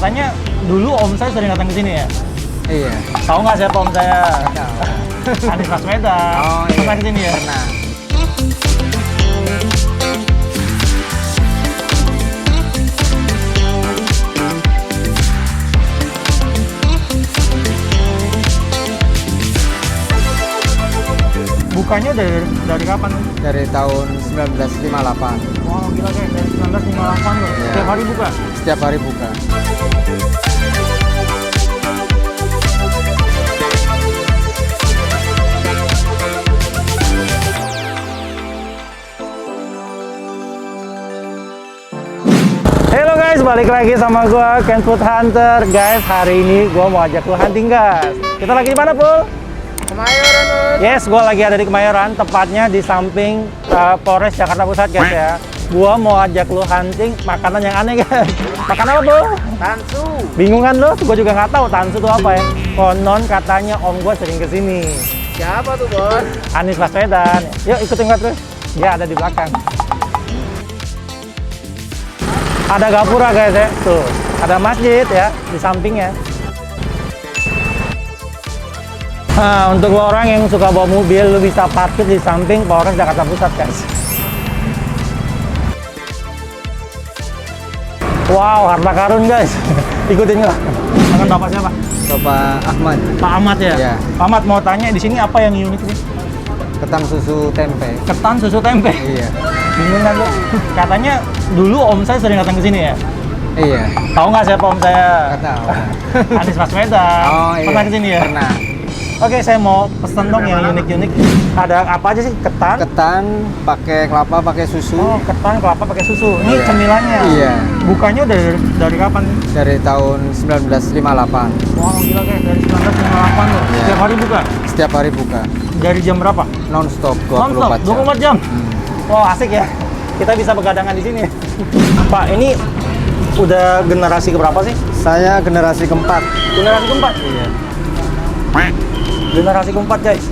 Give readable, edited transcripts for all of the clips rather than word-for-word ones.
Katanya dulu om saya sering datang ke sini ya. Iya. Tahu nggak siapa om saya? Tahu. Anies Baswedan. Oh iya. Pernah ke sini ya? Pernah. Bukanya dari kapan? Dari tahun 1958. Wow, gila guys, dari 1958 loh. Iya. Setiap hari buka? Setiap hari buka. Halo guys, balik lagi sama gua Ken Food Hunter. Guys, hari ini gua mau ajak lu hunting guys. Kita lagi di mana, Pul? Kemayoran, Ut. Yes, gua lagi ada di Kemayoran, tepatnya di samping Polres Jakarta Pusat guys ya. Gua mau ajak lu hunting makanan yang aneh guys. Makan apa, Pul? Tansu. Bingung kan lu? Gua juga nggak tahu tansu itu apa ya. Konon katanya om gua sering kesini. Siapa tuh, Bos? Anies Baswedan. Yuk ikutin gua terus. Dia ada di belakang. Ada gapura guys ya, tuh. Ada masjid ya di sampingnya. Nah, untuk lo orang yang suka bawa mobil, lu bisa parkir di samping Polres Jakarta Pusat guys. Wow, harta karun guys. Ikutin gua. Dengan bapak siapa? Bapak Ahmad. Pak Ahmad ya? Iya. Pak Ahmad mau tanya di sini apa yang unik sih? Ketan susu tempe. Ketan susu tempe. Iya. Bingung kan lu? Katanya dulu om saya sering datang ke sini ya. Iya. Tahu nggak siapa om saya? Nggak tahu. Anies Baswedan. Oh iya. Pernah ke sini ya? Pernah. Oke, saya mau pesen dong yang unik-unik. Ada apa aja sih? Ketan? Ketan pakai kelapa, pakai susu. Oh, ketan kelapa pakai susu. Ini Iya. cemilannya. Iya. Bukanya dari kapan? Dari tahun 1958. Wow, gila guys, dari 1958 loh. Iya. Setiap hari buka. Setiap hari buka. Dari jam berapa? Non-stop 24 Non-stop, jam. 24 jam. Wow, asik ya. Kita bisa begadangan di sini. Pak, ini udah generasi keberapa sih? Saya generasi keempat. Generasi keempat? Iya. Generasi keempat guys.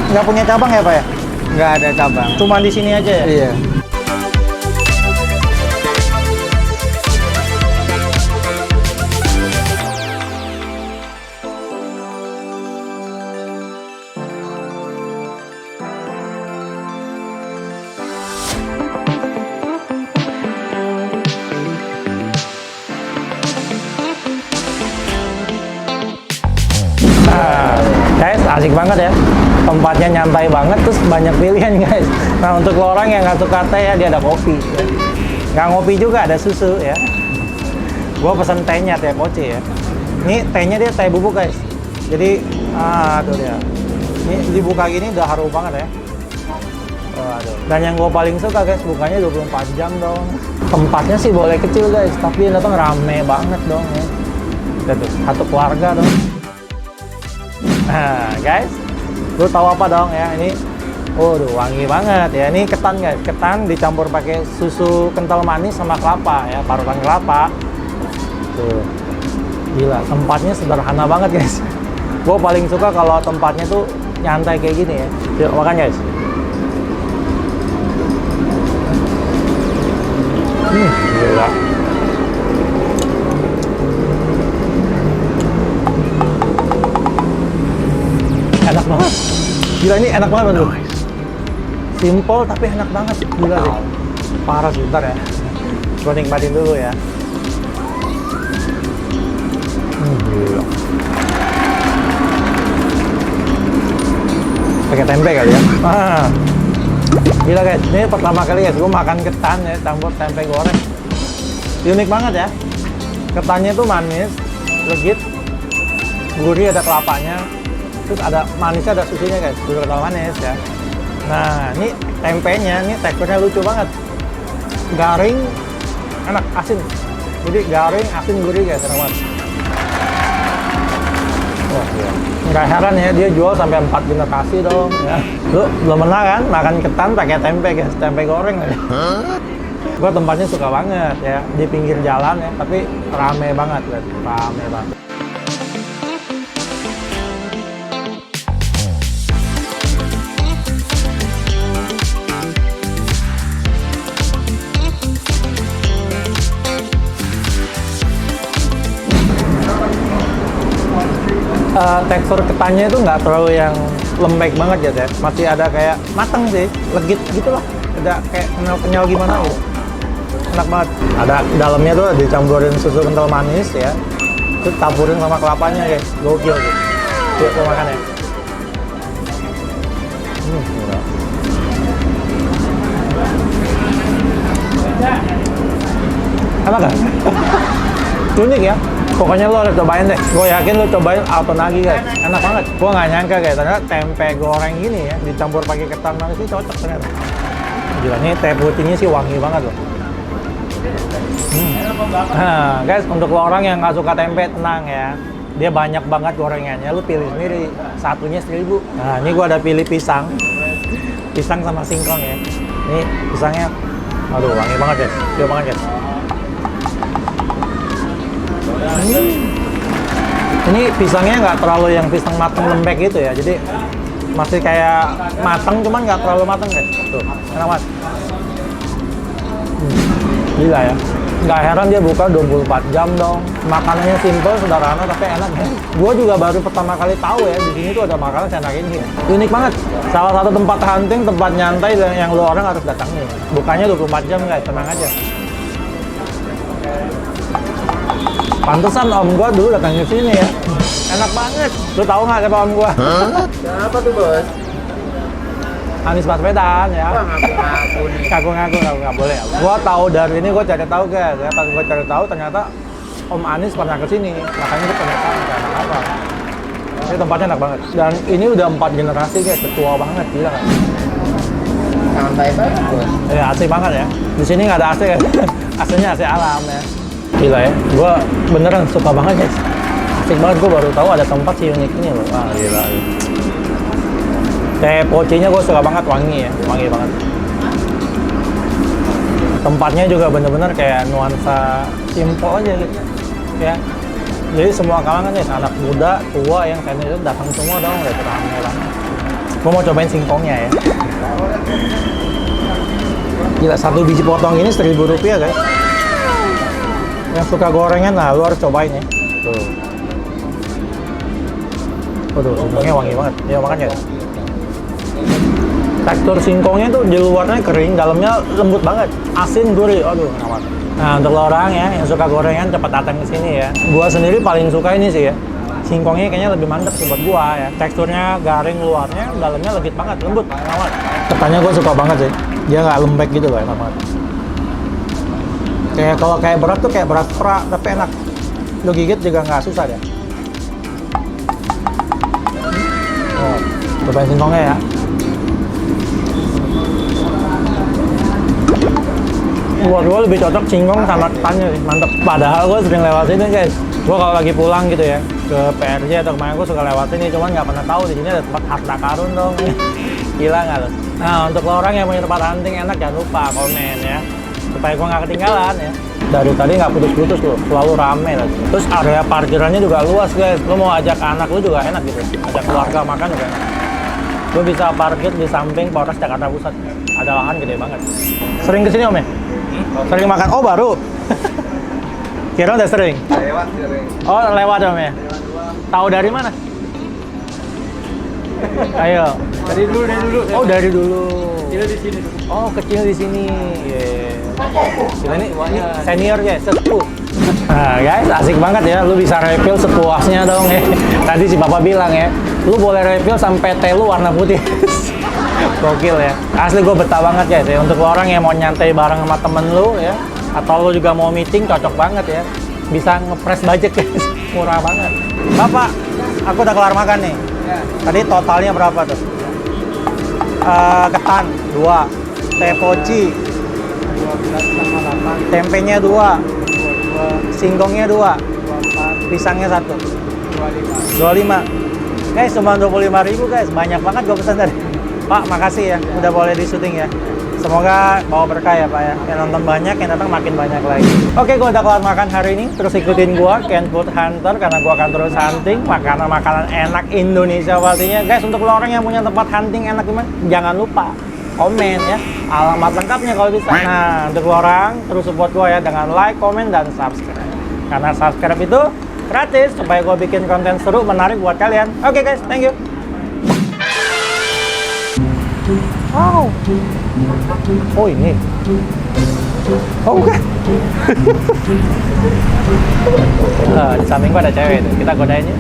Nggak punya cabang ya Pak ya? Nggak ada cabang. Cuma di sini aja ya? Iya. Nah, guys, asik banget ya. Tempatnya nyantai banget, terus banyak pilihan guys. Nah, untuk lo orang yang nggak suka teh ya, dia ada kopi. Ya. Nggak ngopi juga, ada susu ya. Gua pesen tehnya, teh poci ya. Ini tehnya dia teh bubuk guys. Jadi, tuh dia. Ini dibuka gini udah harum banget ya. Waduh. Dan yang gue paling suka guys, bukanya 24 jam dong. Tempatnya sih boleh kecil guys, tapi yang datang rame banget dong ya. Lihat tuh, satu keluarga dong. Nah guys, lu tahu apa dong ya ini? Waduh, wangi banget ya. Ini ketan guys, ketan dicampur pakai susu kental manis sama kelapa ya, parutan kelapa. Tuh, gila, tempatnya sederhana banget guys. Gue paling suka kalau tempatnya tuh nyantai kayak gini ya. Yuk makan guys. Gila. Enak banget. Gila, ini enak banget tuh. Simple tapi enak banget. Gila sih. Parah sih, bentar ya. Gua nikmatin dulu ya. Gila. Pakai tempe kali ya. Gila guys, ini pertama kali guys gue makan ketan ya, campur tempe goreng. Unik banget ya. Ketannya tuh manis, legit, gurih, ada kelapanya. Terus ada manisnya, ada susunya guys, susu kental manis ya. Nah, ini tempenya, ini teksturnya lucu banget. Garing, enak, asin. Jadi garing, asin, gurih guys, enak banget. Wah, iya. Nggak heran ya, dia jual sampai 4 generasi dong ya. Lu belum pernah kan makan ketan pakai tempe guys, tempe goreng aja. Gua tempatnya suka banget ya, di pinggir jalan ya, tapi rame banget, lihat, rame banget. tekstur ketannya itu nggak terlalu yang lembek banget ya, Teh. Masih ada kayak mateng sih, legit gitu lah. Ada kayak kenyal-kenyal gimana gitu. Enak banget. Ada dalamnya tuh dicampurin susu kental manis ya. Terus campurin sama kelapanya guys. Gokil sih. Yuk, kita makan ya. Murah. Enak kan? Unik ya. Pokoknya lo harus cobain deh. Gue yakin lo cobain auto nagih guys. Enak banget. Gue nggak nyangka guys. Ternyata tempe goreng gini ya dicampur pakai ketan manis ini cocok ternyata. Gila, nih teh putihnya sih wangi banget loh. Nah, guys, untuk lo orang yang nggak suka tempe, tenang ya. Dia banyak banget gorengannya. Lu pilih sendiri. Satunya 1.000. Nah, ini gue ada pilih pisang. Pisang sama singkong ya. Ini pisangnya. Aduh, wangi banget guys. Coba banget guys. Ini pisangnya nggak terlalu yang pisang mateng lembek gitu ya, jadi masih kayak mateng cuman nggak terlalu mateng guys. Tuh, enak banget. Gila ya, nggak heran dia buka 24 jam dong. Makanannya simple, sederhana tapi enak ya. Gue juga baru pertama kali tahu ya di sini tuh ada makanan seenak ini. Unik banget. Salah satu tempat hunting, tempat nyantai yang lu orang harus datangi. Bukanya 24 jam guys, tenang aja. Pantesan om gua dulu datang ke sini ya. Enak banget. Lu tahu nggak siapa om gua? Siapa tuh bos? Anies Baswedan ya. Wah, ngaku-ngaku nih. Ngaku-ngaku nggak boleh. Gua tahu dari ini, gua cari tahu guys. Ya, pas gua cari tahu ternyata Om Anies pernah ke sini. Makanya itu pernyataan karena apa? Ini tempatnya enak banget. Dan ini udah 4 generasi guys, tua banget gila kan. Santai banget bos. Ya asik banget ya. Di sini nggak ada AC ya. AC-nya AC alam ya. Gila ya, gue beneran suka banget guys. Asik banget, gue baru tahu ada tempat si unik ini loh. Wah gila. Teh pocinya gue suka banget, wangi ya, wangi banget. Tempatnya juga bener-bener kayak nuansa simple aja gitu. Ya. Jadi semua kalangan ya, anak muda, tua, yang senior itu datang semua dong, udah rame banget. Gue mau cobain singkongnya ya. Gila, satu biji potong ini Rp1.000 guys. Yang suka gorengan, nah lu harus cobain ya. Tuh. Waduh, singkongnya wangi banget. Ya makan ya. Tekstur singkongnya tuh di luarnya kering, dalamnya lembut banget. Asin, gurih. Aduh, enak banget. Nah, untuk lo orang ya yang suka gorengan, cepat datang ke sini ya. Gua sendiri paling suka ini sih ya. Singkongnya kayaknya lebih mantep sih buat gua ya. Teksturnya garing luarnya, dalamnya legit banget, lembut, enak banget. Ketannya gua suka banget sih. Dia nggak lembek gitu loh, enak banget. Kayak kalau kayak berat tuh kayak beras pra, tapi enak. Lo gigit juga nggak susah deh. Oh, cobain singkongnya ya. Buat gue lebih cocok singkong sama ketannya sih, mantep. Padahal gue sering lewat sini guys. Gue kalau lagi pulang gitu ya ke PRJ atau kemana gue suka lewat sini, cuman nggak pernah tahu di sini ada tempat harta karun dong. Gila nggak lo? Nah, untuk lo orang yang punya tempat hunting enak, jangan lupa komen ya, supaya gue nggak ketinggalan ya. Dari tadi nggak putus-putus loh, selalu rame loh. Terus area parkirannya juga luas guys. Lo mau ajak anak lo juga enak gitu, ajak keluarga makan juga enak. Lo bisa parkir di samping Polres Jakarta Pusat. Ada lahan gede banget. Sering kesini om ya? Sering makan? Oh baru? Kira udah sering? Lewat sering. Oh lewat om ya? Tahu dari mana? Ayo. Dari dulu. Oh dari dulu. Kecil di sini. Oh kecil di sini. Kita ini senior guys, sepuh. Nah guys, asik banget ya. Lu bisa refill sepuasnya dong ya. Tadi si Bapak bilang ya, lu boleh refill sampai teh lu warna putih. Gokil ya. Asli gue betah banget guys ya. Untuk orang yang mau nyantai bareng sama temen lu ya, atau lu juga mau meeting, cocok banget ya. Bisa ngepres budget guys. Murah banget. Bapak, aku udah kelar makan nih. Ya. Tadi totalnya berapa tuh? Ketan 2, teh poci 12,8. tempenya 2, 22, singkongnya 2, 24, pisangnya 1, 25. 25. Guys, cuma 25.000 guys, banyak banget gue pesan tadi. Pak, makasih ya, udah boleh di syuting ya. Semoga bawa berkah ya Pak ya. Yang nonton banyak, yang datang makin banyak lagi. Oke, gue udah kelar makan hari ini. Terus ikutin gue, Ken Food Hunter, karena gue akan terus hunting makanan-makanan enak Indonesia pastinya. Guys, untuk lo orang yang punya tempat hunting enak gimana, jangan lupa komen ya, alamat lengkapnya kalau bisa. Nah, untuk lo orang, terus support gue ya dengan like, komen, dan subscribe. Karena subscribe itu gratis supaya gue bikin konten seru, menarik buat kalian. Oke guys, thank you. Wow. Oh ini. Oh bukan. Di samping gua ada cewek tuh. Kita godain yuk.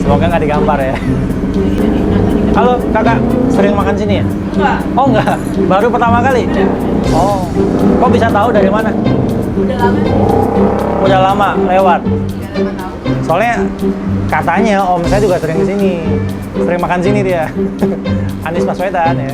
Semoga nggak digambar ya. Halo kakak, sering makan sini ya? Enggak, Oh enggak, baru pertama kali? Oh, kok bisa tahu dari mana? udah lama. Udah lama lewat. Udah lama tahu. Soalnya katanya om saya juga sering kesini, sering makan sini dia. Anies Baswedan ya.